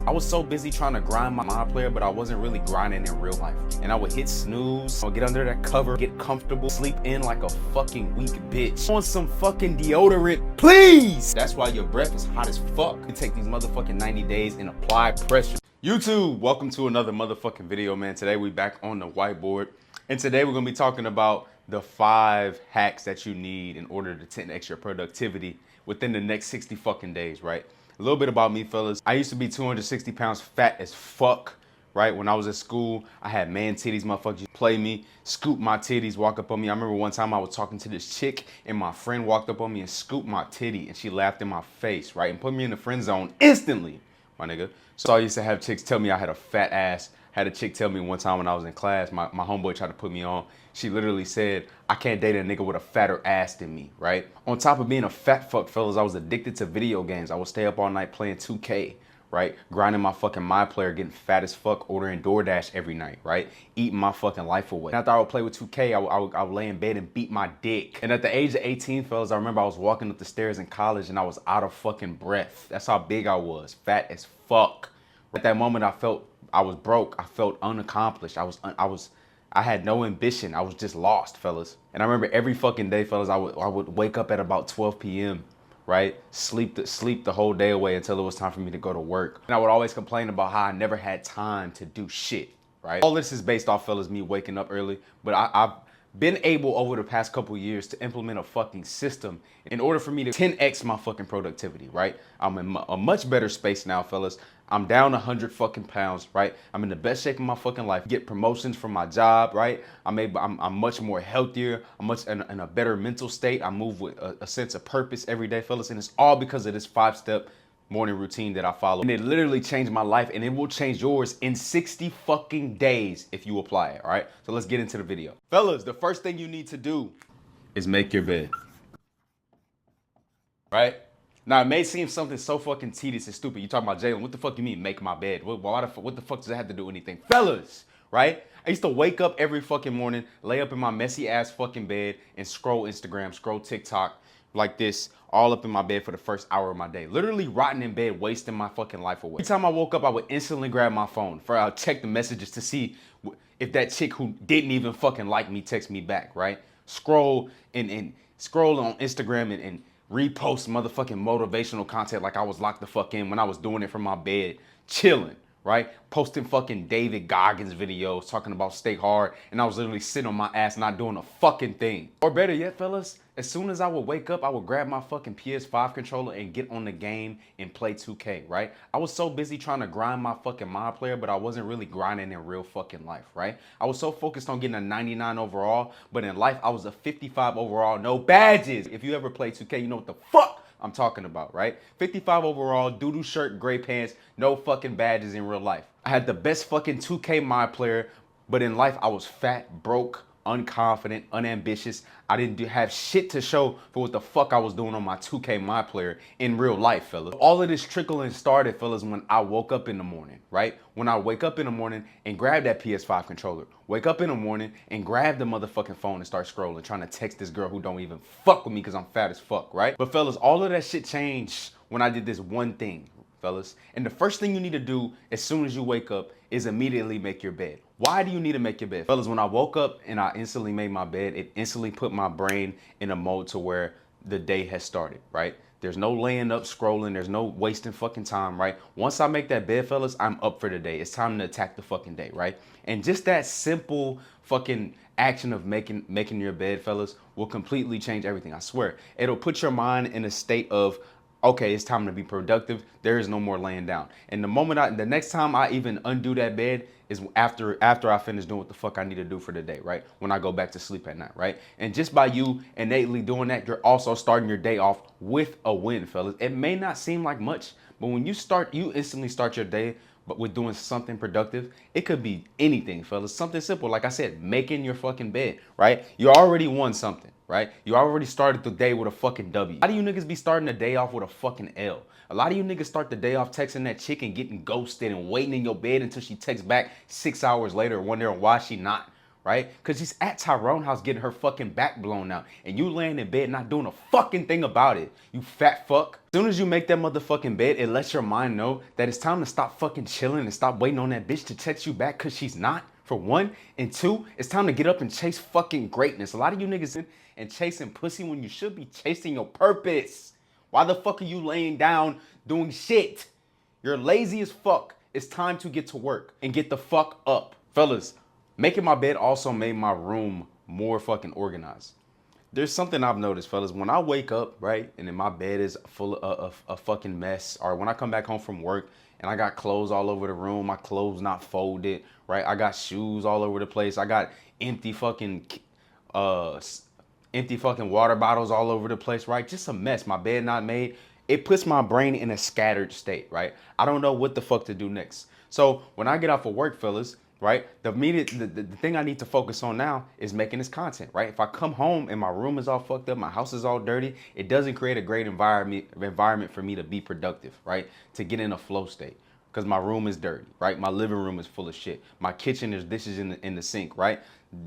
I was so busy trying to grind my player, but I wasn't really grinding in real life. And I would hit snooze, I would get under that cover, get comfortable, sleep in like a fucking weak bitch. On some fucking deodorant, please! That's why your breath is hot as fuck. You take these motherfucking 90 days and apply pressure. YouTube, welcome to another motherfucking video, man. Today we back on the whiteboard. And today we're gonna be talking about the 5 hacks that you need in order to 10x your productivity within the next 60 fucking days, right? A little bit about me, fellas. I used to be 260 pounds fat as fuck, right? When I was at school, I had man titties, motherfuckers play me, scoop my titties, walk up on me. I remember one time I was talking to this chick and my friend walked up on me and scooped my titty and she laughed in my face, right? And put me in the friend zone instantly, my nigga. So I used to have chicks tell me I had a fat ass. Had a chick tell me one time when I was in class, my homeboy tried to put me on. She literally said, I can't date a nigga with a fatter ass than me, right? On top of being a fat fuck, fellas, I was addicted to video games. I would stay up all night playing 2K, right? Grinding my fucking My Player, getting fat as fuck, ordering DoorDash every night, right? Eating my fucking life away. After I would play with 2K, I would lay in bed and beat my dick. And at the age of 18, fellas, I remember I was walking up the stairs in college and I was out of fucking breath. That's how big I was, fat as fuck. At that moment, I was broke. I felt unaccomplished. I had no ambition. I was just lost, fellas. And I remember every fucking day, fellas, I would wake up at about 12 p.m., right? Sleep the whole day away until it was time for me to go to work. And I would always complain about how I never had time to do shit, right? All this is based off, fellas, me waking up early, but I've been able over the past couple years to implement a fucking system in order for me to 10x my fucking productivity, right? I'm in a much better space now, fellas. I'm down 100 fucking pounds, right? I'm in the best shape of my fucking life. Get promotions from my job, right? I'm much more healthier. I'm much in a better mental state. I move with a sense of purpose every day, fellas, and it's all because of this 5-step morning routine that I follow. And it literally changed my life, and it will change yours in 60 fucking days if you apply it, all right? So let's get into the video. Fellas, the first thing you need to do is make your bed, right? Now, it may seem something so fucking tedious and stupid. You talking about, Jalen, what the fuck you mean make my bed? What the fuck does that have to do with anything? Fellas, right? I used to wake up every fucking morning, lay up in my messy ass fucking bed and scroll Instagram, scroll TikTok like this, all up in my bed for the first hour of my day. Literally rotting in bed, wasting my fucking life away. Every time I woke up, I would instantly grab my phone. I'll check the messages to see if that chick who didn't even fucking like me text me back, right? Scroll and scroll on Instagram and repost motherfucking motivational content like I was locked the fuck in when I was doing it from my bed, chilling, right? Posting fucking David Goggins videos talking about stay hard, and I was literally sitting on my ass not doing a fucking thing. Or better yet, fellas, as soon as I would wake up, I would grab my fucking PS5 controller and get on the game and play 2K, right? I was so busy trying to grind my fucking My Player, but I wasn't really grinding in real fucking life, right? I was so focused on getting a 99 overall, but in life, I was a 55 overall, no badges. If you ever play 2K, you know what the fuck I'm talking about, right? 55 overall, doo-doo shirt, gray pants, no fucking badges in real life. I had the best fucking 2K My Player, but in life, I was fat, broke, unconfident, unambitious. I didn't have shit to show for what the fuck I was doing on my 2K My Player in real life, fellas. All of this trickling started, fellas, when I woke up in the morning, right? When I wake up in the morning and grab that PS5 controller, wake up in the morning and grab the motherfucking phone and start scrolling, trying to text this girl who don't even fuck with me because I'm fat as fuck, right? But fellas, all of that shit changed when I did this one thing, fellas. And the first thing you need to do as soon as you wake up is immediately make your bed. Why do you need to make your bed? Fellas, when I woke up and I instantly made my bed, it instantly put my brain in a mode to where the day has started, right? There's no laying up scrolling. There's no wasting fucking time, right? Once I make that bed, fellas, I'm up for the day. It's time to attack the fucking day, right? And just that simple fucking action of making your bed, fellas, will completely change everything. I swear. It'll put your mind in a state of, okay, it's time to be productive. There is no more laying down. And the next time I even undo that bed is after I finish doing what the fuck I need to do for the day, right? When I go back to sleep at night, right? And just by you innately doing that, you're also starting your day off with a win, fellas. It may not seem like much, but when you instantly start your day but with doing something productive. It could be anything, fellas. Something simple, like I said, making your fucking bed, right? You already won something, right? You already started the day with a fucking W. How do you niggas be starting the day off with a fucking L? A lot of you niggas start the day off texting that chick and getting ghosted and waiting in your bed until she texts back 6 hours later, wondering why she not right? Because she's at Tyrone house getting her fucking back blown out. And you laying in bed not doing a fucking thing about it. You fat fuck. As soon as you make that motherfucking bed, it lets your mind know that it's time to stop fucking chilling and stop waiting on that bitch to text you back because she's not, for one. And two, it's time to get up and chase fucking greatness. A lot of you niggas in and chasing pussy when you should be chasing your purpose. Why the fuck are you laying down doing shit? You're lazy as fuck. It's time to get to work and get the fuck up. Fellas, making my bed also made my room more fucking organized. There's something I've noticed, fellas. When I wake up, right, and then my bed is full of a fucking mess, or when I come back home from work and I got clothes all over the room, my clothes not folded, right? I got shoes all over the place. I got empty fucking water bottles all over the place, right? Just a mess. My bed not made. It puts my brain in a scattered state, right? I don't know what the fuck to do next. So when I get off of work, fellas, right, the thing I need to focus on now is making this content, right? If I come home and my room is all fucked up, my house is all dirty, it doesn't create a great environment for me to be productive, right? To get in a flow state. Because my room is dirty, right? My living room is full of shit. My kitchen, there's dishes in the sink, right?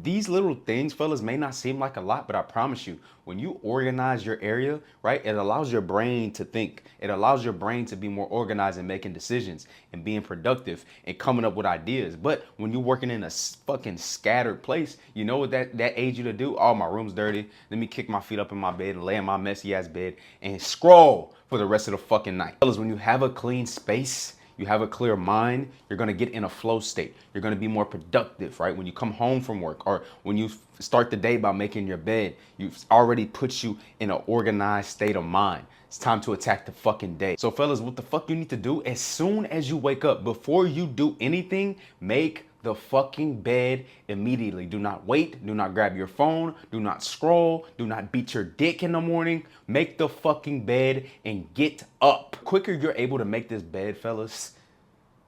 These little things, fellas, may not seem like a lot, but I promise you, when you organize your area, right, it allows your brain to think. It allows your brain to be more organized in making decisions and being productive and coming up with ideas. But when you're working in a fucking scattered place, you know what that aids you to do? Oh, my room's dirty. Let me kick my feet up in my bed and lay in my messy ass bed and scroll for the rest of the fucking night. Fellas, when you have a clean space, you have a clear mind, you're gonna get in a flow state. You're gonna be more productive, right? When you come home from work or when you start the day by making your bed, you've already put you in an organized state of mind. It's time to attack the fucking day. So fellas, what the fuck you need to do as soon as you wake up, before you do anything, make the fucking bed immediately. Do not wait. Do not grab your phone. Do not scroll. Do not beat your dick in the morning. Make the fucking bed and get up. The quicker you're able to make this bed, fellas,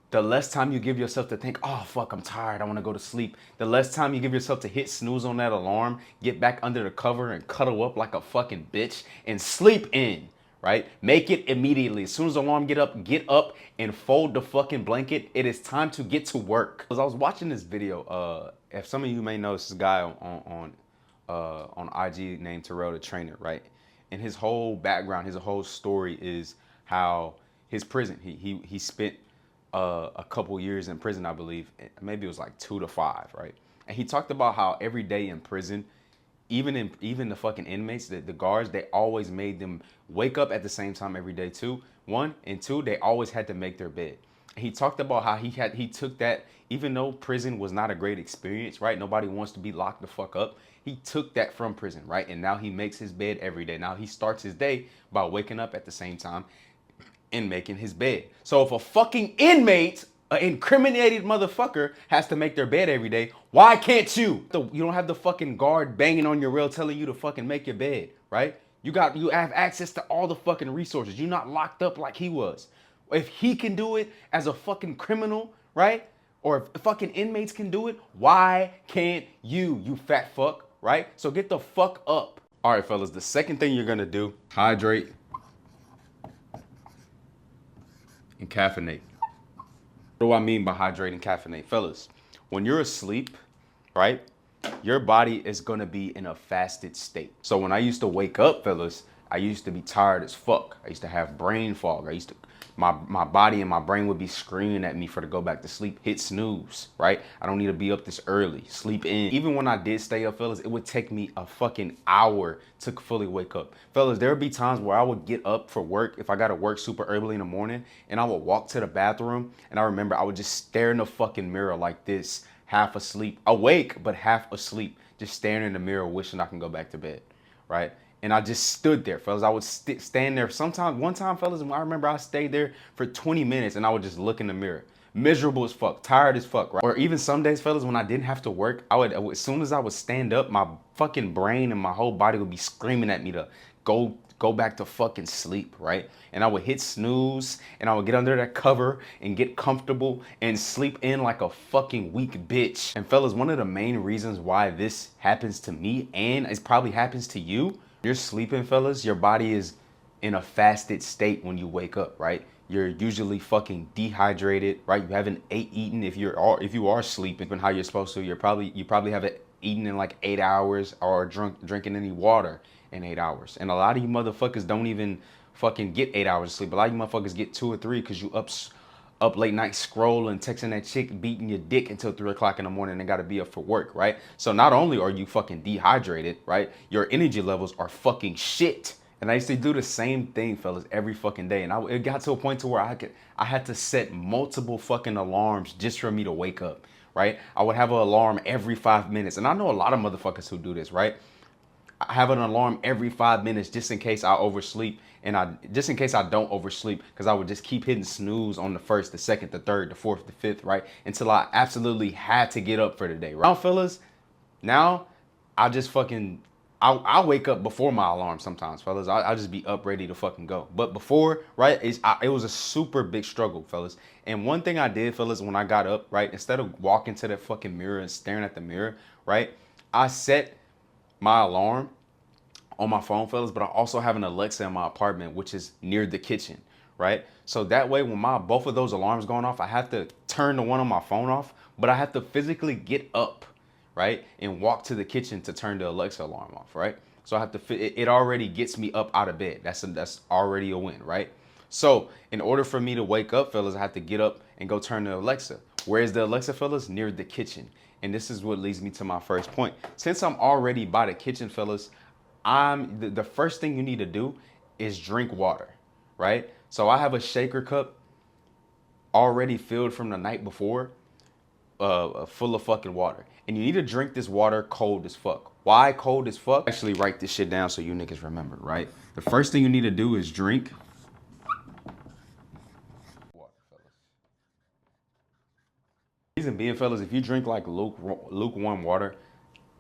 the less time you give yourself to think, oh, fuck, I'm tired, I want to go to sleep. The less time you give yourself to hit snooze on that alarm, get back under the cover and cuddle up like a fucking bitch and sleep in. Right? Make it immediately. As soon as the alarm get up and fold the fucking blanket. It is time to get to work. Because I was watching this video. If some of you may know this guy on IG named Terrell the Trainer, right? And his whole background, his whole story is how his prison. He spent a couple years in prison, I believe. Maybe it was like 2 to 5, right? And he talked about how every day in prison, even the fucking inmates, the guards, they always made them wake up at the same time every day too. 1 and 2, they always had to make their bed. And he talked about how he took that, even though prison was not a great experience, right? Nobody wants to be locked the fuck up. He took that from prison, right? And now he makes his bed every day. Now he starts his day by waking up at the same time and making his bed. So if a fucking inmate, an incriminated motherfucker, has to make their bed every day, why can't you? You don't have the fucking guard banging on your rail telling you to fucking make your bed, right? You have access to all the fucking resources. You're not locked up like he was. If he can do it as a fucking criminal, right? Or if fucking inmates can do it, why can't you, you fat fuck, right? So get the fuck up. All right, fellas, the second thing you're gonna do, hydrate and caffeinate. What do I mean by hydrate and caffeinate? Fellas, when you're asleep, right, your body is gonna be in a fasted state. So when I used to wake up, fellas, I used to be tired as fuck. I used to have brain fog. My body and my brain would be screaming at me for to go back to sleep. Hit snooze, right? I don't need to be up this early. Sleep in. Even when I did stay up, fellas, it would take me a fucking hour to fully wake up. Fellas, there would be times where I would get up for work if I got to work super early in the morning, and I would walk to the bathroom, and I remember I would just stare in the fucking mirror like this, half asleep. Awake, but half asleep. Just staring in the mirror, wishing I can go back to bed, right? And I just stood there, fellas. I would stand there. Sometimes, one time, fellas, I remember I stayed there for 20 minutes and I would just look in the mirror. Miserable as fuck, tired as fuck, right? Or even some days, fellas, when I didn't have to work, as soon as I would stand up, my fucking brain and my whole body would be screaming at me to go back to fucking sleep, right? And I would hit snooze and I would get under that cover and get comfortable and sleep in like a fucking weak bitch. And fellas, one of the main reasons why this happens to me, and it probably happens to you, you're sleeping, fellas, your body is in a fasted state when you wake up, right? You're usually fucking dehydrated, right? You haven't eaten if you are sleeping and how you're supposed to. You probably haven't eaten in like 8 hours or drinking any water in 8 hours. And a lot of you motherfuckers don't even fucking get 8 hours of sleep. A lot of you motherfuckers get 2 or 3 because you up late night scrolling, texting that chick, beating your dick until 3 o'clock in the morning and gotta be up for work, right? So not only are you fucking dehydrated, right? Your energy levels are fucking shit. And I used to do the same thing, fellas, every fucking day. And it got to a point to where I had to set multiple fucking alarms just for me to wake up, right? I would have an alarm every 5 minutes. And I know a lot of motherfuckers who do this, right? I have an alarm every 5 minutes just in case I oversleep, and just in case I don't oversleep, because I would just keep hitting snooze on the first, the second, the third, the fourth, the fifth, right? Until I absolutely had to get up for the day, right? Now, fellas, now I just fucking I wake up before my alarm sometimes, fellas. I just be up ready to fucking go. But before, right, it was a super big struggle, fellas. And one thing I did, fellas, when I got up, right, instead of walking to that fucking mirror and staring at the mirror, right, I set my alarm on my phone, fellas, but I also have an Alexa in my apartment, which is near the kitchen, right? So that way, when both of those alarms going off, I have to turn the one on my phone off, but I have to physically get up, right, and walk to the kitchen to turn the Alexa alarm off, right? So I have to it already gets me up out of bed. That's already a win, right? So in order for me to wake up, fellas, I have to get up and go turn the Alexa. Where is the Alexa, fellas? Near the kitchen. And this is what leads me to my first point. Since I'm already by the kitchen, fellas, the first thing you need to do is drink water, right? So I have a shaker cup already filled from the night before, full of fucking water. And you need to drink this water cold as fuck. Why cold as fuck? Actually write this shit down so you niggas remember, right? The first thing you need to do is drink water, fellas. Reason being, fellas, if you drink like lukewarm water,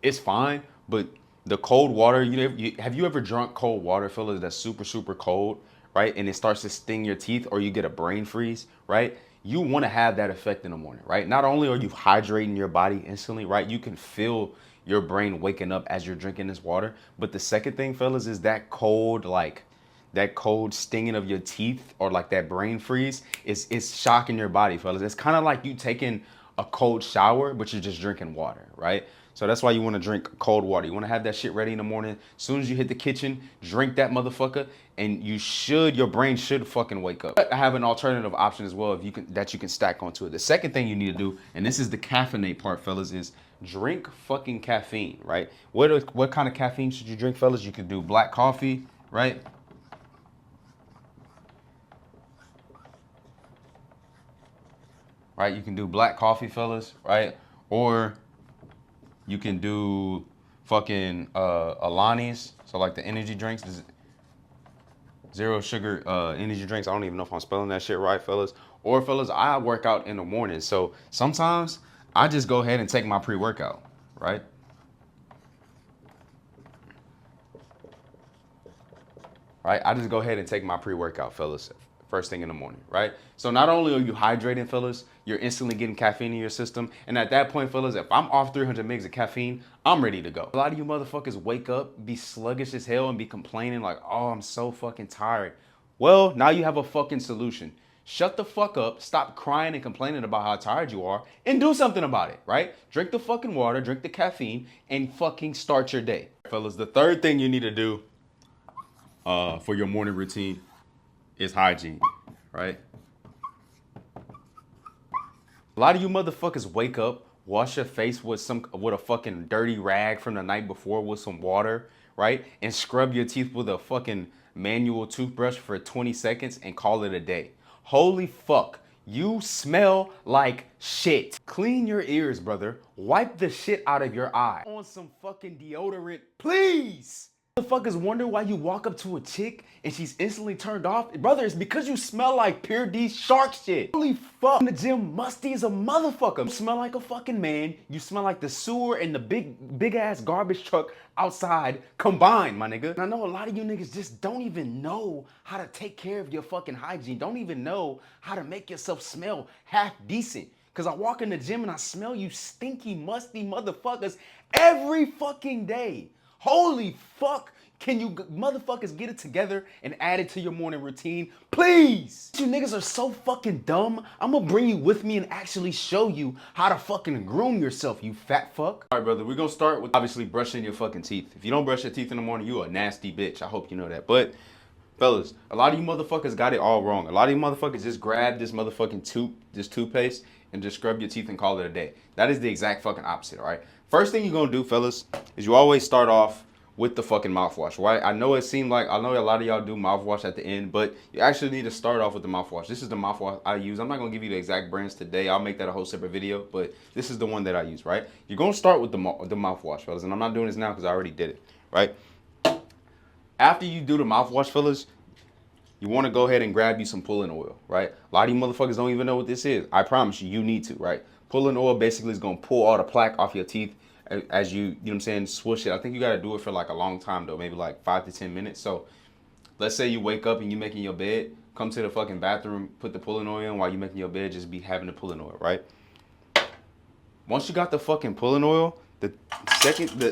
it's fine, but the cold water, have you ever drunk cold water, fellas, that's super, super cold, right? And it starts to sting your teeth or you get a brain freeze, right? You want to have that effect in the morning, right? Not only are you hydrating your body instantly, right? You can feel your brain waking up as you're drinking this water. But the second thing, fellas, is that cold, that cold stinging of your teeth or like that brain freeze is shocking your body, fellas. It's kind of like you taking a cold shower, but you're just drinking water, right? So that's why you want to drink cold water. You want to have that shit ready in the morning. As soon as you hit the kitchen, drink that motherfucker, and your brain should fucking wake up. But I have an alternative option as well that you can stack onto it. The second thing you need to do, and this is the caffeinate part, fellas, is drink fucking caffeine, right? What kind of caffeine should you drink, fellas? You can do black coffee, right? Right, you can do black coffee, fellas, right? Or you can do fucking Alani's, so like the energy drinks, zero sugar energy drinks. I don't even know if I'm spelling that shit right, fellas. Or fellas, I work out in the morning, so sometimes I just go ahead and take my pre-workout, right? Right, I just go ahead and take my pre-workout, fellas, first thing in the morning, right? So not only are you hydrating, fellas, you're instantly getting caffeine in your system. And at that point, fellas, if I'm off 300 mgs of caffeine, I'm ready to go. A lot of you motherfuckers wake up, be sluggish as hell, and be complaining like, oh, I'm so fucking tired. Well, now you have a fucking solution. Shut the fuck up, stop crying and complaining about how tired you are, and do something about it, right? Drink the fucking water, drink the caffeine, and fucking start your day. Fellas, the third thing you need to do for your morning routine is hygiene, right? A lot of you motherfuckers wake up, wash your face with a fucking dirty rag from the night before with some water, right? And scrub your teeth with a fucking manual toothbrush for 20 seconds and call it a day. Holy fuck, you smell like shit. Clean your ears, brother. Wipe the shit out of your eye. On some fucking deodorant, please. Motherfuckers wonder why you walk up to a chick and she's instantly turned off. Brother, it's because you smell like Pure D shark shit. Holy fuck. In the gym, musty as a motherfucker. You smell like a fucking man. You smell like the sewer and the big ass garbage truck outside combined, my nigga. And I know a lot of you niggas just don't even know how to take care of your fucking hygiene. Don't even know how to make yourself smell half decent. Cause I walk in the gym and I smell you stinky, musty motherfuckers every fucking day. Holy fuck. Can you motherfuckers get it together and add it to your morning routine? Please! You niggas are so fucking dumb. I'm gonna bring you with me and actually show you how to fucking groom yourself, you fat fuck. All right, brother, we're gonna start with obviously brushing your fucking teeth. If you don't brush your teeth in the morning, you a nasty bitch. I hope you know that. But, fellas, a lot of you motherfuckers got it all wrong. A lot of you motherfuckers just grab this motherfucking this toothpaste and just scrub your teeth and call it a day. That is the exact fucking opposite, all right? First thing you're gonna do, fellas, is you always start off with the fucking mouthwash, right? I know a lot of y'all do mouthwash at the end, but you actually need to start off with the mouthwash. This is the mouthwash I use. I'm not gonna give you the exact brands today. I'll make that a whole separate video, but this is the one that I use, right? You're gonna start with the mouthwash, fellas, and I'm not doing this now because I already did it, right? After you do the mouthwash, fellas, you want to go ahead and grab you some pulling oil, right? A lot of you motherfuckers don't even know what this is. I promise you, you need to, right? Pulling oil basically is gonna pull all the plaque off your teeth as you know what I'm saying, swoosh it. I think you gotta do it for like a long time though, maybe like 5 to 10 minutes. So let's say you wake up and you making your bed, come to the fucking bathroom, put the pulling oil in while you making your bed, just be having the pulling oil, right? Once you got the fucking pulling oil,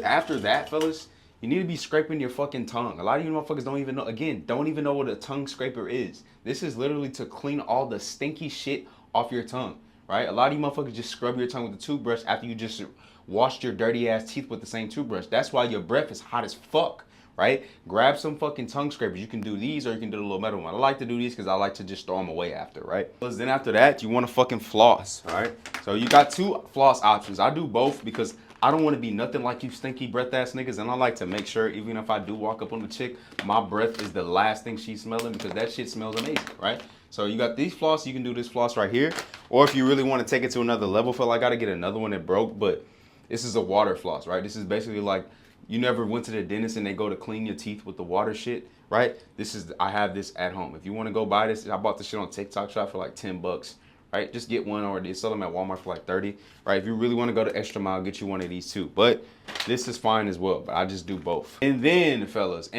after that, fellas, you need to be scraping your fucking tongue. A lot of you motherfuckers don't even know what a tongue scraper is. This is literally to clean all the stinky shit off your tongue, right? A lot of you motherfuckers just scrub your tongue with a toothbrush after you just washed your dirty ass teeth with the same toothbrush. That's why your breath is hot as fuck, right? Grab some fucking tongue scrapers. You can do these or you can do the little metal one. I like to do these because I like to just throw them away after, right? Then after that, you want to fucking floss, all right? So you got 2 floss options. I do both because I don't want to be nothing like you stinky breath ass niggas, and I like to make sure even if I do walk up on the chick, my breath is the last thing she's smelling because that shit smells amazing, right? So you got these floss. You can do this floss right here, or if you really want to take it to another level, feel like I gotta get another one that broke, but this is a water floss, right? This is basically like you never went to the dentist and they go to clean your teeth with the water shit, right? I have this at home. If you want to go buy this, I bought this shit on TikTok Shop for like 10 bucks, right? Just get one, or they sell them at Walmart for like 30, right? If you really want to go the extra mile, get you one of these too. But this is fine as well, but I just do both. And then, fellas,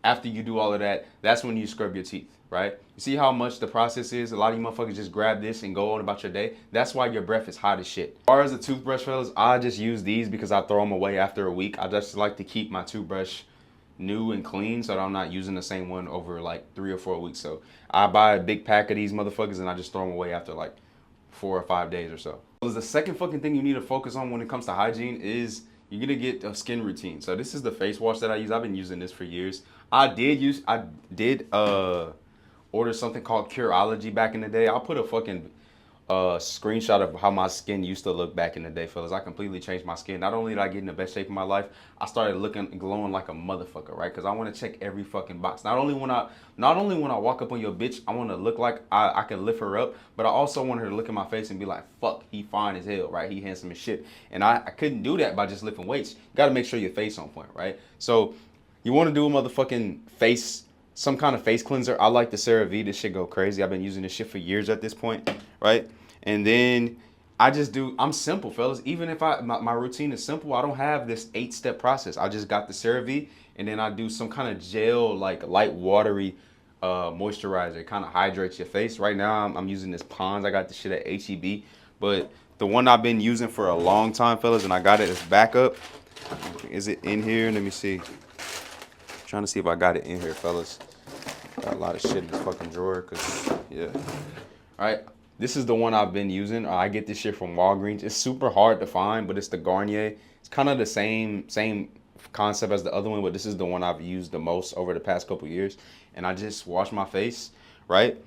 after you do all of that, that's when you scrub your teeth, right? You see how much the process is? A lot of you motherfuckers just grab this and go on about your day. That's why your breath is hot as shit. As far as the toothbrush, fellas, I just use these because I throw them away after a week. I just like to keep my toothbrush new and clean so that I'm not using the same one over like 3 or 4 weeks. So I buy a big pack of these motherfuckers and I just throw them away after like 4 or 5 days or so. The second fucking thing you need to focus on when it comes to hygiene is you're gonna get a skin routine. So this is the face wash that I use. I've been using this for years. I did order something called Curology back in the day. I'll put a fucking screenshot of how my skin used to look back in the day, fellas. I completely changed my skin. Not only did I get in the best shape of my life, I started looking and glowing like a motherfucker, right? Because I want to check every fucking box. Not only when I walk up on your bitch, I want to look like I can lift her up, but I also want her to look at my face and be like, fuck, he fine as hell, right? He handsome as shit. And I couldn't do that by just lifting weights. You got to make sure your face on point, right? So you want to do a motherfucking some kind of face cleanser. I like the CeraVe. This shit go crazy. I've been using this shit for years at this point, right? And then I'm simple, fellas. Even if my routine is simple, I don't have this 8-step process. I just got the CeraVe, and then I do some kind of gel, like light watery moisturizer. It kind of hydrates your face. Right now, I'm using this Pond's. I got this shit at H-E-B, but the one I've been using for a long time, fellas, and I got it as backup. Is it in here? Let me see. Trying to see if I got it in here, fellas. Got a lot of shit in this fucking drawer, cause yeah. All right, this is the one I've been using. I get this shit from Walgreens. It's super hard to find, but it's the Garnier. It's kind of the same concept as the other one, but this is the one I've used the most over the past couple years. And I just wash my face, right,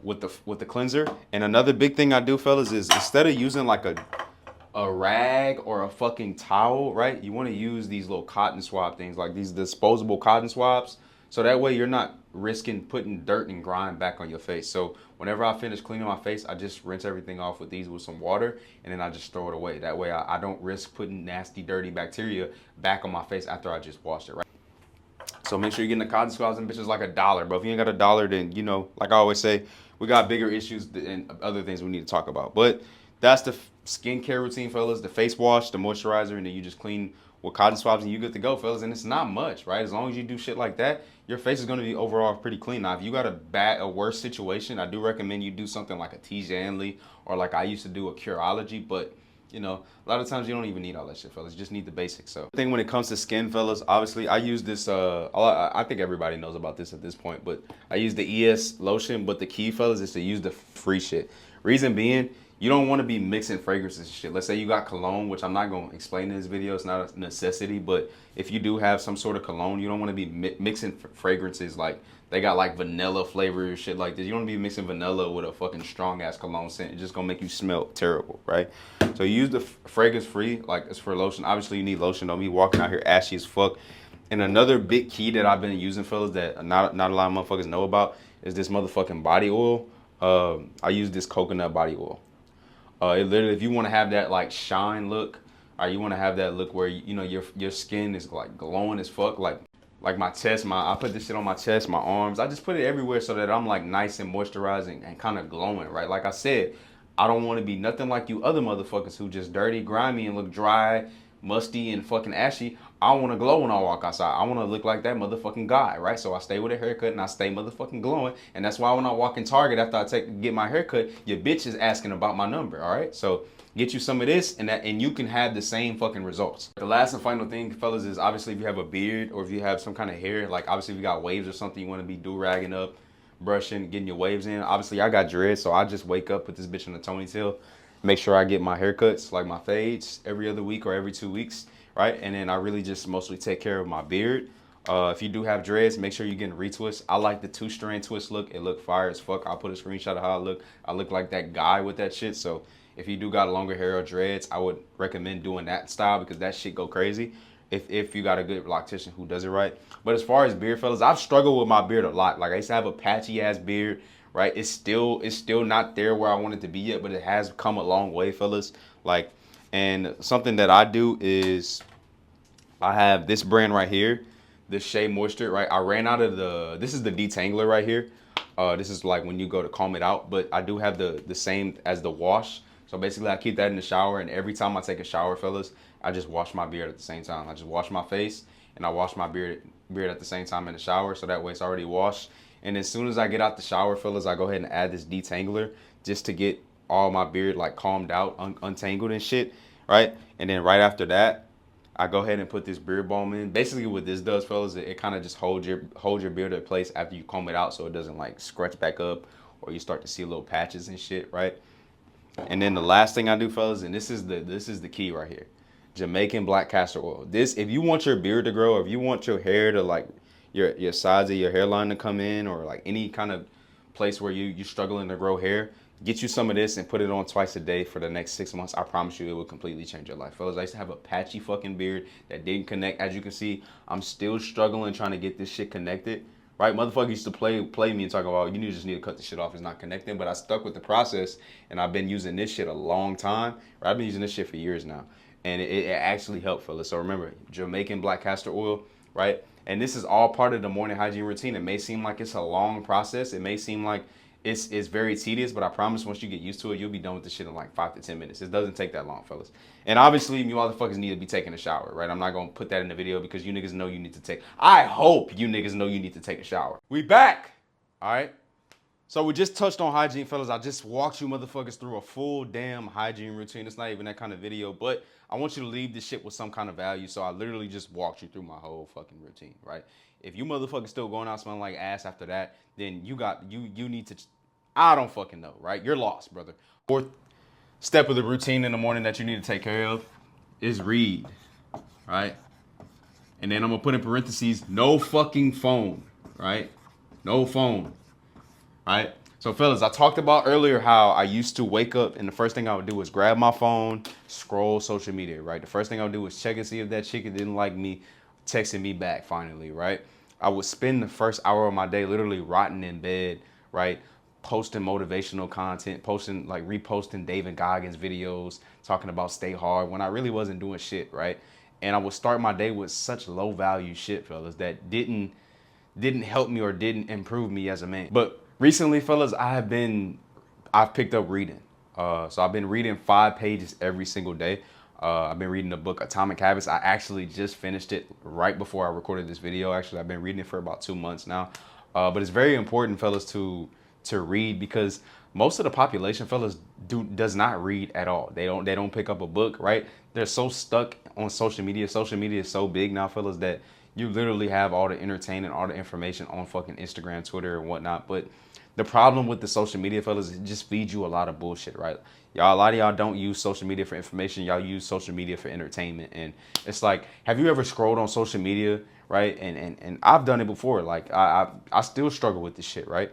with the cleanser. And another big thing I do, fellas, is instead of using like a rag or a fucking towel, right? You want to use these little cotton swab things, like these disposable cotton swabs. So that way you're not risking putting dirt and grime back on your face. So whenever I finish cleaning my face, I just rinse everything off with these with some water, and then I just throw it away. That way I don't risk putting nasty, dirty bacteria back on my face after I just washed it, right? So make sure you're getting the cotton swabs and bitches like $1, bro. If you ain't got $1, then, you know, like I always say, we got bigger issues and other things we need to talk about. But that's the skincare routine, fellas. The face wash, the moisturizer, and then you just clean with cotton swabs and you good to go, fellas. And it's not much, right? As long as you do shit like that, your face is going to be overall pretty clean. Now, if you got a worse situation, I do recommend you do something like a Tijanli or like I used to do a Curology. But You know, a lot of times you don't even need all that shit, fellas. You just need the basics. So, I think when it comes to skin, fellas, obviously I use this. I think everybody knows about this at this point, but I use the ES lotion. But the key, fellas, is to use the free shit. Reason being, you don't want to be mixing fragrances and shit. Let's say you got cologne, which I'm not going to explain in this video. It's not a necessity, but if you do have some sort of cologne, you don't want to be mixing fragrances like they got like vanilla flavor shit like this. You don't want to be mixing vanilla with a fucking strong ass cologne scent. It's just going to make you smell terrible, right? So you use the fragrance free, like it's for lotion. Obviously you need lotion. Don't be walking out here ashy as fuck. And another big key that I've been using, fellas, that not a lot of motherfuckers know about is this motherfucking body oil. I use this coconut body oil. It literally, if you want to have that like shine look, or you want to have that look where you know your skin is like glowing as fuck, like my chest, I put this shit on my chest, my arms. I just put it everywhere so that I'm like nice and moisturizing and kind of glowing, right? Like I said, I don't want to be nothing like you other motherfuckers who just dirty, grimy, and look dry, musty, and fucking ashy. I want to glow when I walk outside. I want to look like that motherfucking guy, right? So I stay with a haircut and I stay motherfucking glowing. And that's why when I walk in Target after I get my haircut, your bitch is asking about my number, all right? So get you some of this and you can have the same fucking results. The last and final thing, fellas, is obviously if you have a beard or if you have some kind of hair, like obviously if you got waves or something, you want to be do-ragging up, brushing, getting your waves in. Obviously I got dreads, so I just wake up, put this bitch in a ponytail, make sure I get my haircuts, like my fades, every other week or every 2 weeks, right? And then I really just mostly take care of my beard. If you do have dreads, make sure you're getting retwists. I like the 2-strand twist look. It look fire as fuck. I'll put a screenshot of how I look. I look like that guy with that shit. So if you do got longer hair or dreads, I would recommend doing that style because that shit go crazy if you got a good loctician who does it right. But as far as beard, fellas, I've struggled with my beard a lot. Like I used to have a patchy ass beard, right? It's still not there where I want it to be yet, but it has come a long way, fellas. Like, and something that I do is I have this brand right here, this Shea Moisture, right? I ran out of this is the detangler right here. This is like when you go to comb it out, but I do have the same as the wash. So basically I keep that in the shower, and every time I take a shower, fellas, I just wash my beard at the same time. I just wash my face and I wash my beard at the same time in the shower, so that way it's already washed. And as soon as I get out the shower, fellas, I go ahead and add this detangler just to get all my beard like calmed out, untangled and shit, right? And then right after that, I go ahead and put this beard balm in. Basically what this does, fellas, it kind of just holds your beard in place after you comb it out so it doesn't like scratch back up or you start to see little patches and shit, right? And then the last thing I do, fellas, and this is the key right here. Jamaican black castor oil. This, if you want your beard to grow, or if you want your hair to like your sides of your hairline to come in, or like any kind of place where you're struggling to grow hair, get you some of this and put it on twice a day for the next 6 months. I promise you it will completely change your life. Fellas, I used to have a patchy fucking beard that didn't connect. As you can see, I'm still struggling trying to get this shit connected. Right? Motherfucker used to play me and talk about, you just need to cut the shit off. It's not connecting. But I stuck with the process and I've been using this shit a long time. Right? I've been using this shit for years now. And it actually helped, fellas. So remember, Jamaican black castor oil, right? And this is all part of the morning hygiene routine. It may seem like it's a long process. It may seem like it's very tedious, but I promise once you get used to it, you'll be done with the shit in like 5 to 10 minutes. It doesn't take that long, fellas. And obviously, you motherfuckers need to be taking a shower, right? I'm not gonna put that in the video because you niggas know you need to take. I hope you niggas know you need to take a shower. We back, all right? So we just touched on hygiene, fellas. I just walked you motherfuckers through a full damn hygiene routine. It's not even that kind of video, but I want you to leave this shit with some kind of value. So I literally just walked you through my whole fucking routine, right? If you motherfuckers still going out smelling like ass after that, then you need to, I don't fucking know, right? You're lost, brother. Fourth step of the routine in the morning that you need to take care of is read, right? And then I'm gonna put in parentheses, no fucking phone, right? No phone. All right, so fellas, I talked about earlier how I used to wake up and the first thing I would do was grab my phone, scroll social media, right? The first thing I would do was check and see if that chick didn't like me, texting me back finally, right? I would spend the first hour of my day literally rotting in bed, right? Posting motivational content, reposting David Goggins videos, talking about stay hard when I really wasn't doing shit, right? And I would start my day with such low value shit, fellas, that didn't help me or didn't improve me as a man. But recently, fellas, I've picked up reading. So I've been reading 5 pages every single day. I've been reading the book Atomic Habits. I actually just finished it right before I recorded this video. Actually, I've been reading it for about 2 months now. But it's very important, fellas, to read because most of the population, fellas, does not read at all. They don't pick up a book, right? They're so stuck on social media. Social media is so big now, fellas, that you literally have all the entertainment, all the information on fucking Instagram, Twitter, and whatnot. But the problem with the social media, fellas, is it just feeds you a lot of bullshit, right? Y'all, a lot of y'all don't use social media for information. Y'all use social media for entertainment. And it's like, have you ever scrolled on social media, right? And I've done it before. Like I still struggle with this shit, right?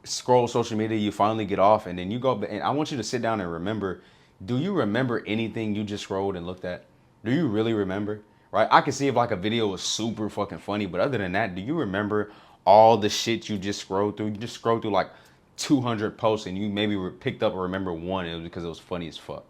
Scroll social media, you finally get off, and then you go. And I want you to sit down and remember. Do you remember anything you just scrolled and looked at? Do you really remember? Right? I can see if like a video was super fucking funny, but other than that, do you remember all the shit you just scrolled through? You just scrolled through like 200 posts, and you maybe picked up or remember one. And it was because it was funny as fuck,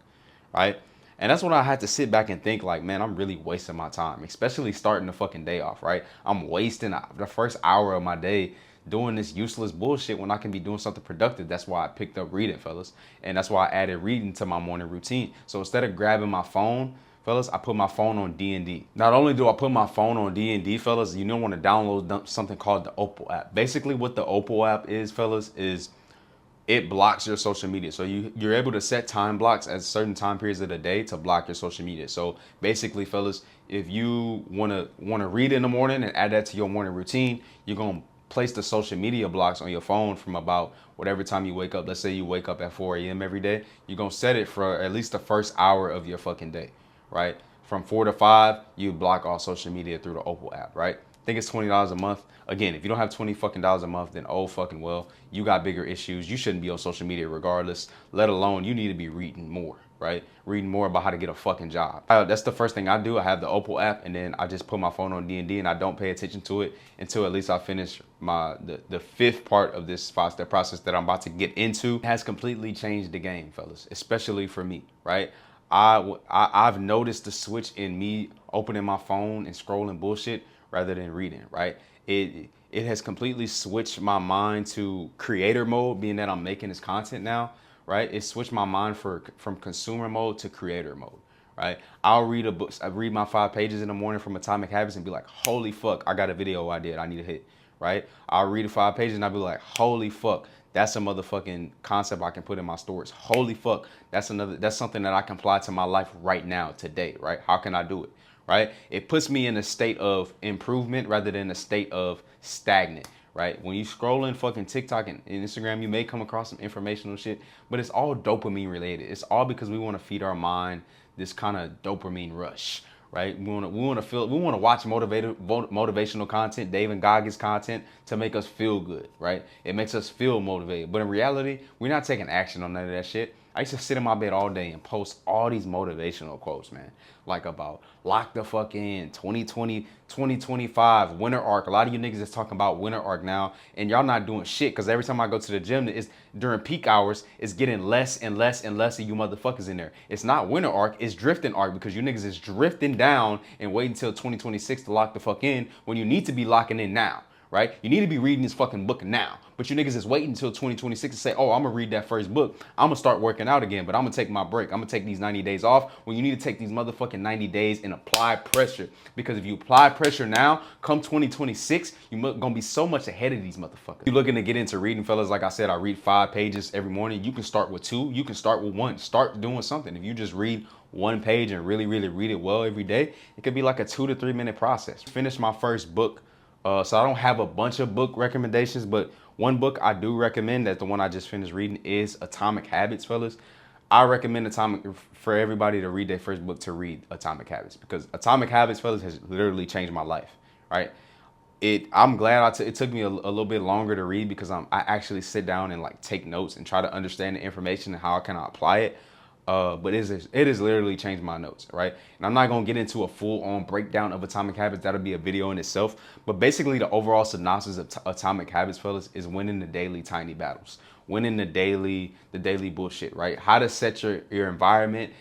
right? And that's when I had to sit back and think like, man, I'm really wasting my time, especially starting the fucking day off, right? I'm wasting the first hour of my day doing this useless bullshit when I can be doing something productive. That's why I picked up reading, fellas. And that's why I added reading to my morning routine. So instead of grabbing my phone, fellas, I put my phone on D&D. Not only do I put my phone on D&D, fellas, you don't want to download something called the Opal app. Basically what the Opal app is, fellas, is it blocks your social media. So you're able to set time blocks at certain time periods of the day to block your social media. So basically, fellas, if you wanna read in the morning and add that to your morning routine, you're gonna place the social media blocks on your phone from about whatever time you wake up. Let's say you wake up at 4 a.m. every day. You're gonna set it for at least the first hour of your fucking day, right? From 4 to 5, you block all social media through the Opal app, right? I think it's $20 a month. Again, if you don't have $20 fucking a month, then oh fucking well, you got bigger issues. You shouldn't be on social media regardless, let alone you need to be reading more, right? Reading more about how to get a fucking job. That's the first thing I do. I have the Opal app, and then I just put my phone on D&D, and I don't pay attention to it until at least I finish the fifth part of this 5-step process that I'm about to get into. It has completely changed the game, fellas, especially for me, right? I've noticed the switch in me opening my phone and scrolling bullshit rather than reading, right? It has completely switched my mind to creator mode, being that I'm making this content now, right? It switched my mind from consumer mode to creator mode, right? I'll read a book, I read my 5 pages in the morning from Atomic Habits and be like, holy fuck, I got a video idea I need to hit, right? I'll read the 5 pages and I'll be like, holy fuck, that's a motherfucking concept I can put in my stories. Holy fuck, that's something that I can apply to my life right now, today, right? How can I do it? Right? It puts me in a state of improvement rather than a state of stagnant, right? When you scroll in fucking TikTok and Instagram, you may come across some informational shit, but it's all dopamine related. It's all because we want to feed our mind this kind of dopamine rush, right? We want to watch motivational content, David Goggins content to make us feel good, right? It makes us feel motivated. But in reality, we're not taking action on none of that shit. I used to sit in my bed all day and post all these motivational quotes, man. Like about lock the fuck in, 2020, 2025, winter arc. A lot of you niggas is talking about winter arc now, and y'all not doing shit because every time I go to the gym, it's during peak hours, it's getting less and less and less of you motherfuckers in there. It's not winter arc, it's drifting arc because you niggas is drifting down and waiting until 2026 to lock the fuck in when you need to be locking in now. Right? You need to be reading this fucking book now. But you niggas is waiting until 2026 to say, oh, I'm gonna read that first book. I'm gonna start working out again, but I'm gonna take my break. I'm gonna take these 90 days off when you need to take these motherfucking 90 days and apply pressure. Because if you apply pressure now, come 2026, you're gonna be so much ahead of these motherfuckers. If you're looking to get into reading, fellas, like I said, I read 5 pages every morning. You can start with 2, you can start with 1. Start doing something. If you just read 1 page and really read it well every day, it could be like a 2 to 3 minute process. Finish my first book. So I don't have a bunch of book recommendations, but one book I do recommend, that the one I just finished reading, is Atomic Habits, fellas. I recommend for everybody to read their first book, to read Atomic Habits, because Atomic Habits, fellas, has literally changed my life, right? I'm glad it took me a little bit longer to read because I actually sit down and like take notes and try to understand the information and how I can apply it. But it has literally changed my notes, right? And I'm not gonna get into a full-on breakdown of Atomic Habits. That'll be a video in itself. But basically, the overall synopsis of Atomic Habits, fellas, is winning the daily tiny battles, winning the daily bullshit, right? How to set your environment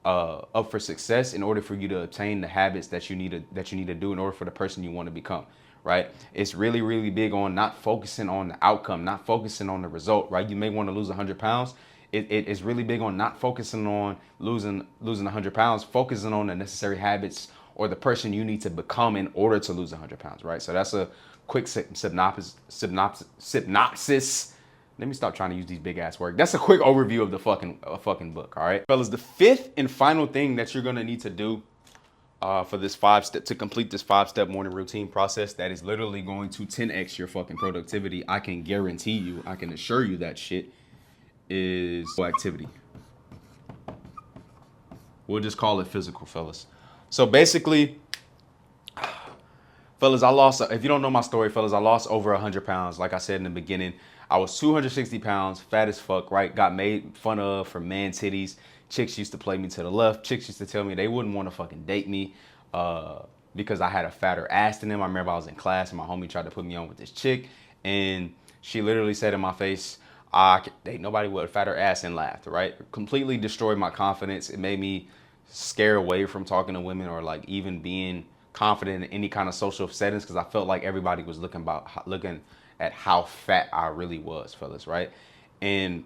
up for success in order for you to obtain the habits that you need to do in order for the person you want to become. Right? It's really big on not focusing on the outcome, not focusing on the result, right? You may want to lose 100 pounds. It is really big on not focusing on losing 100 pounds, focusing on the necessary habits or the person you need to become in order to lose 100 pounds, right? So that's a quick synopsis Let me stop trying to use these big ass words. That's a quick overview of the fucking book, all right? Fellas, the fifth and final thing that you're gonna need to do for this to complete this 5-step morning routine process that is literally going to 10x your fucking productivity. I can guarantee you, I can assure you that shit is activity. We'll just call it physical, fellas. So basically, fellas, if you don't know my story, fellas, I lost over 100 pounds. Like I said in the beginning, I was 260 pounds, fat as fuck, right? Got made fun of for man titties. Chicks used to play me to the left. Chicks used to tell me they wouldn't want to fucking date me because I had a fatter ass than them. I remember I was in class and my homie tried to put me on with this chick. And she literally said in my face, I could date nobody with a fatter ass, and laughed, right? Completely destroyed my confidence. It made me scare away from talking to women or like even being confident in any kind of social settings because I felt like everybody was looking at how fat I really was, fellas, right? And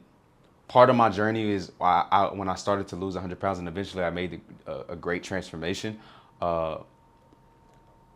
part of my journey is when I started to lose 100 pounds and eventually I made a great transformation. I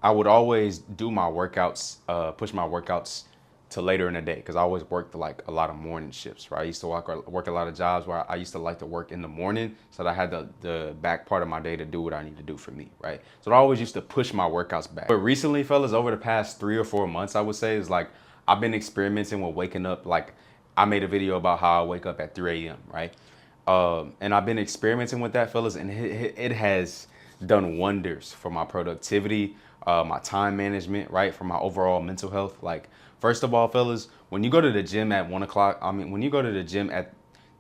would always do my workouts, push my workouts to later in the day because I always worked like a lot of morning shifts, right? I used to work a lot of jobs where I used to like to work in the morning so that I had the back part of my day to do what I need to do for me, right? So I always used to push my workouts back. But recently, fellas, over the past 3 or 4 months, I would say, is like I've been experimenting with waking up. Like I made a video about how I wake up at 3 a.m., right? And I've been experimenting with that, fellas, and it has done wonders for my productivity, my time management, right? For my overall mental health. Like, first of all, fellas, when you go to the gym at 1 o'clock, when you go to the gym at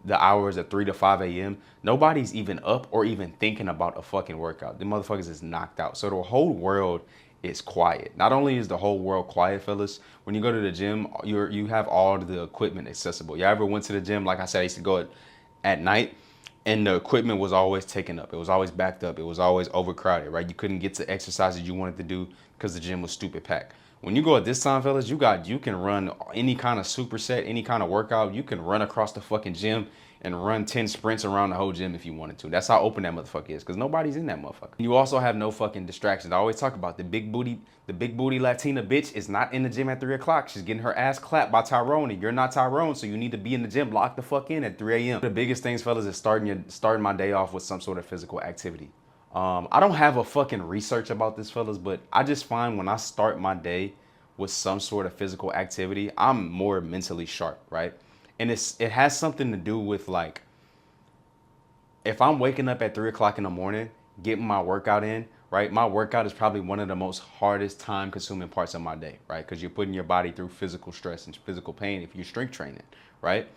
the hours of 3 to 5 a.m., nobody's even up or even thinking about a fucking workout. The motherfuckers is knocked out. So the whole world is quiet. Not only is the whole world quiet, fellas, when you go to the gym, you have all the equipment accessible. You ever went to the gym? Like I said, I used to go at night, and the equipment was always taken up. It was always backed up. It was always overcrowded, right? You couldn't get to exercises you wanted to do because the gym was stupid packed. When you go at this time, fellas, you can run any kind of superset, any kind of workout. You can run across the fucking gym and run 10 sprints around the whole gym if you wanted to. That's how open that motherfucker is, because nobody's in that motherfucker. You also have no fucking distractions. I always talk about the big booty Latina bitch is not in the gym at 3 o'clock. She's getting her ass clapped by Tyrone, and you're not Tyrone, so you need to be in the gym, lock the fuck in at 3 a.m. The biggest things, fellas, is starting my day off with some sort of physical activity. I don't have a fucking research about this, fellas, but I just find when I start my day with some sort of physical activity, I'm more mentally sharp, right? And it has something to do with, like, if I'm waking up at 3 o'clock in the morning, getting my workout in, right? My workout is probably one of the most hardest time consuming parts of my day, right? Because you're putting your body through physical stress and physical pain if you're strength training, right?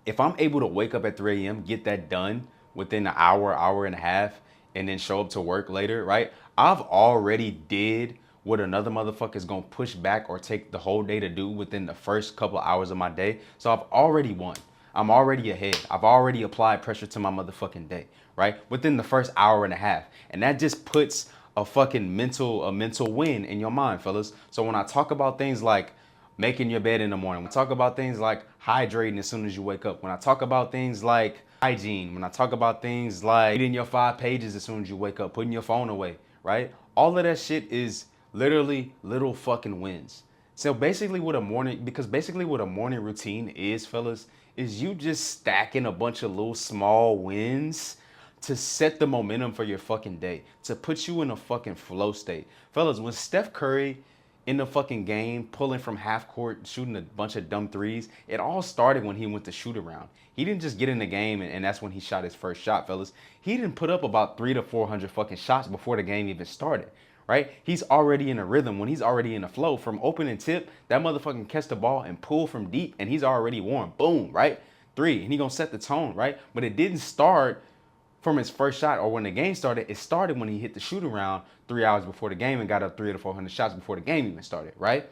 If I'm able to wake up at 3 a.m., get that done within an hour and a half, and then show up to work later, right? I've already did what another motherfucker is gonna push back or take the whole day to do within the first couple of hours of my day. So I've already won. I'm already ahead. I've already applied pressure to my motherfucking day, right? Within the first hour and a half. And that just puts a fucking mental win in your mind, fellas. So when I talk about things like making your bed in the morning, when I talk about things like hydrating as soon as you wake up, when I talk about things like hygiene, when I talk about things like reading your 5 pages as soon as you wake up, putting your phone away, right? All of that shit is literally little fucking wins. So basically what a morning routine is, fellas, is you just stacking a bunch of little small wins to set the momentum for your fucking day, to put you in a fucking flow state. Fellas, when Steph Curry in the fucking game, pulling from half court, shooting a bunch of dumb threes, it all started when he went to shoot around. He didn't just get in the game and that's when he shot his first shot, fellas. He didn't put up about 300 to 400 fucking shots before the game even started, right? He's already in a rhythm. When he's already in a flow, from open and tip, that motherfucking catch the ball and pull from deep, and he's already warm. Boom, right? 3, and he gonna set the tone, right? But it didn't start from his first shot or when the game started. It started when he hit the shoot around 3 hours before the game and got up 300 to 400 shots before the game even started, right?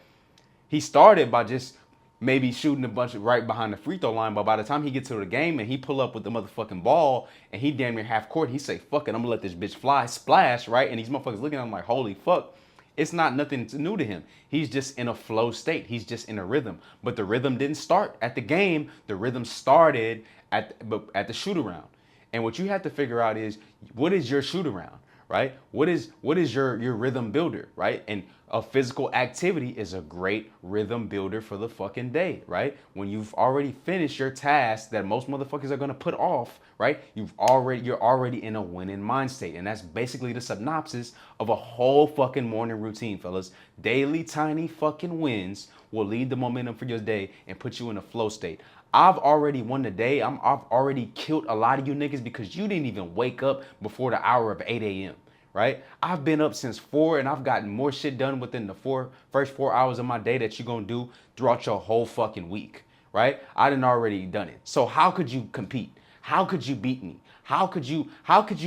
He started by just maybe shooting a bunch of right behind the free throw line, but by the time he gets to the game and he pull up with the motherfucking ball and he damn near half court, he say, fuck it, I'm gonna let this bitch fly, splash, right? And these motherfuckers looking at him like, holy fuck. It's not nothing new to him. He's just in a flow state. He's just in a rhythm. But the rhythm didn't start at the game. The rhythm started at the shoot around. And what you have to figure out is, what is your shoot around, right? What is your rhythm builder, right? And a physical activity is a great rhythm builder for the fucking day, right? When you've already finished your task that most motherfuckers are gonna put off, right? You're already in a winning mind state. And that's basically the synopsis of a whole fucking morning routine, fellas. Daily tiny fucking wins will lead the momentum for your day and put you in a flow state. I've already won the day. I've already killed a lot of you niggas because you didn't even wake up before the hour of 8 a.m. Right? I've been up since 4 and I've gotten more shit done within the first 4 hours of my day that you're gonna do throughout your whole fucking week. Right? I done already done it. So how could you compete? How could you beat me? How could you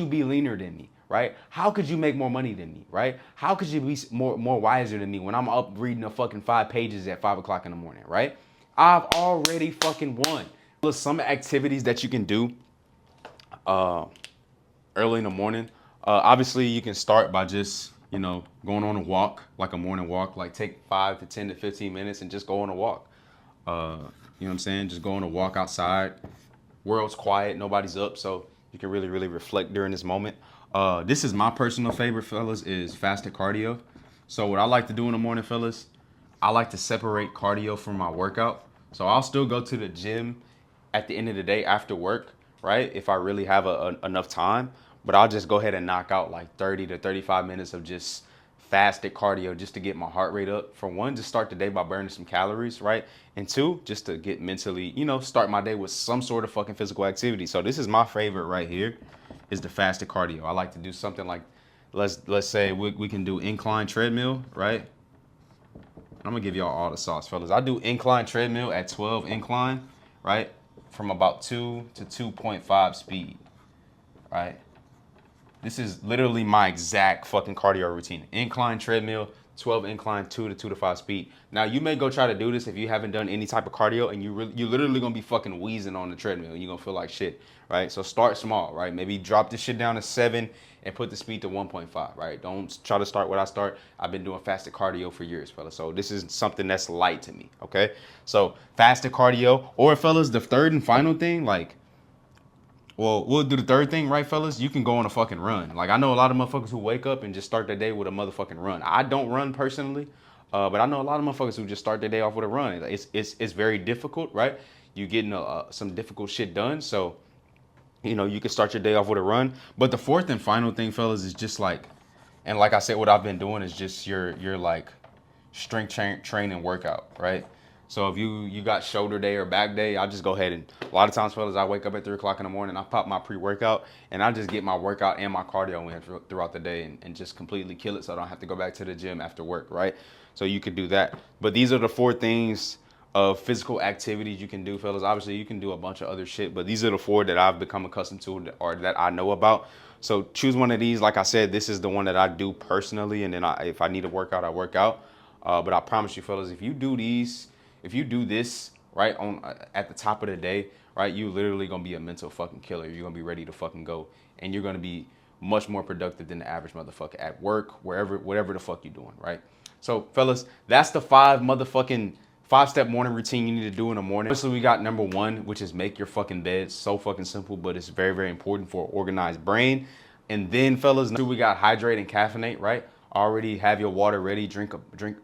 be leaner than me? Right? How could you make more money than me? Right? How could you be more wiser than me when I'm up reading the fucking 5 pages at 5 o'clock in the morning? Right? I've already fucking won. There's some activities that you can do early in the morning. Obviously, you can start by just, going on a walk, like a morning walk, like take 5 to 10 to 15 minutes and just go on a walk. You know what I'm saying? Just go on a walk outside. World's quiet, nobody's up, so you can really, really reflect during this moment. This is my personal favorite, fellas, is fasted cardio. So what I like to do in the morning, fellas, I like to separate cardio from my workout. So I'll still go to the gym at the end of the day after work, right? If I really have enough time, but I'll just go ahead and knock out like 30 to 35 minutes of just fasted cardio just to get my heart rate up. For one, to start the day by burning some calories, right? And two, just to get mentally, start my day with some sort of fucking physical activity. So this is my favorite right here, is the fasted cardio. I like to do something like, let's say we can do incline treadmill, right? I'm gonna give y'all all the sauce, fellas. I do incline treadmill at 12 incline, right? From about 2 to 2.5 speed, right? This is literally my exact fucking cardio routine. Incline treadmill, 12 incline, 2 to 2 to 5 speed. Now you may go try to do this if you haven't done any type of cardio and you're literally gonna be fucking wheezing on the treadmill and you're gonna feel like shit, right? So start small, right? Maybe drop this shit down to 7 and put the speed to 1.5, right? Don't try to start what I start. I've been doing fasted cardio for years, fellas. So this is something that's light to me, okay? So fasted cardio, or fellas, the third and final thing, well, we'll do the third thing, right, fellas? You can go on a fucking run. Like, I know a lot of motherfuckers who wake up and just start their day with a motherfucking run. I don't run personally, but I know a lot of motherfuckers who just start their day off with a run. It's very difficult, right? You getting some difficult shit done, so you can start your day off with a run. But the fourth and final thing, fellas, is just like, and like I said, what I've been doing is just your like strength training workout, right? So if you got shoulder day or back day, I'll just go ahead and, a lot of times, fellas, I wake up at 3 o'clock in the morning, I pop my pre-workout, and I just get my workout and my cardio in throughout the day and just completely kill it so I don't have to go back to the gym after work, right? So you could do that. But these are the 4 things of physical activities you can do, fellas. Obviously, you can do a bunch of other shit, but these are the 4 that I've become accustomed to or that I know about. So choose one of these. Like I said, this is the one that I do personally, and then if I need a workout, I work out. But I promise you, fellas, if you do this right on at the top of the day, right, you literally gonna be a mental fucking killer. You're gonna be ready to fucking go, and you're gonna be much more productive than the average motherfucker at work, whatever the fuck you're doing, right? So, fellas, that's the 5-step morning routine you need to do in the morning. So we got number 1, which is make your fucking bed. So fucking simple, but it's very, very important for an organized brain. And then, fellas, 2, we got hydrate and caffeinate, right? Already have your water ready. Drink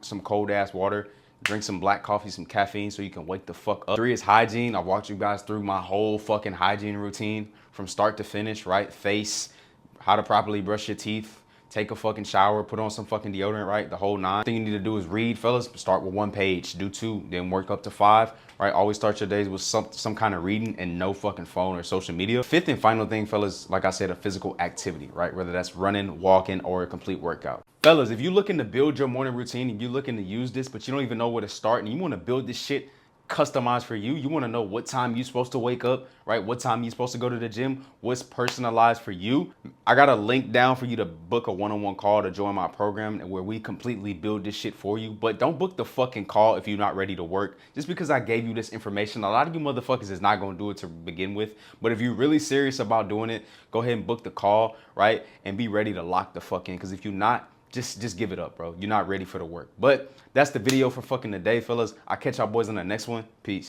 some cold ass water. Drink some black coffee, some caffeine, so you can wake the fuck up. 3 is hygiene. I walked you guys through my whole fucking hygiene routine from start to finish, right? Face, how to properly brush your teeth, take a fucking shower, put on some fucking deodorant, right? The whole 9. Thing you need to do is read, fellas. Start with 1 page, do 2, then work up to 5, right? Always start your days with some kind of reading and no fucking phone or social media. 5th and final thing, fellas, like I said, a physical activity, right? Whether that's running, walking, or a complete workout. Fellas, if you're looking to build your morning routine and you're looking to use this, but you don't even know where to start and you want to build this shit customized for you, you want to know what time you're supposed to wake up, right? What time you're supposed to go to the gym, what's personalized for you. I got a link down for you to book a one-on-one call to join my program where we completely build this shit for you. But don't book the fucking call if you're not ready to work. Just because I gave you this information, a lot of you motherfuckers is not going to do it to begin with. But if you're really serious about doing it, go ahead and book the call, right? And be ready to lock the fuck in. Because if you're not, just give it up, bro. You're not ready for the work. But that's the video for fucking the day, fellas. I'll catch y'all boys on the next one. Peace.